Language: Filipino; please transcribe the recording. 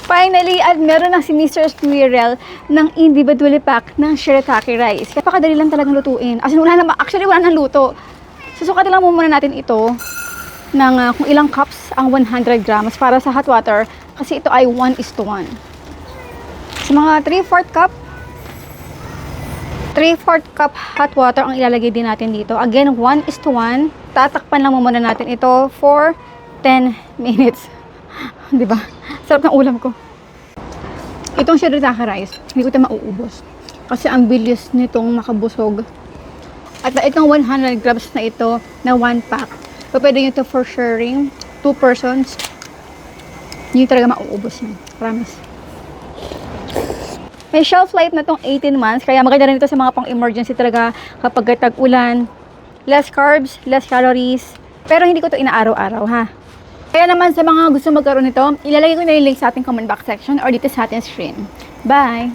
Finally, at meron na si Mr. Squirrel ng individually pack ng shirataki rice. Napakadali lang talagang lutuin. Actually, wala nang luto. Susukatin lang muna natin ito ng kung ilang cups ang 100 grams para sa hot water kasi ito ay 1:1. So, mga 3/4 cup. 3/4 cup hot water ang ilalagay din natin dito. Again, 1:1. Tatakpan lang muna natin ito for 10 minutes. Diba? Sarap ng ulam ko. Itong shirataki rice, hindi ko ito mauubos. Kasi ang bilis nitong makabusog. At itong 100 grams na ito, na 1 pack, pwede nyo ito for sharing, 2 persons. Hindi talaga mauubos yan. Promise. May shelf life na itong 18 months, kaya maganda rin ito sa mga pang-emergency talaga kapag tag-ulan. Less carbs, less calories. Pero hindi ko ito inaaraw-araw, ha? Kaya naman sa mga gusto magkaroon nito, ilalagay ko na yung link sa ating comment box section or dito sa ating screen. Bye!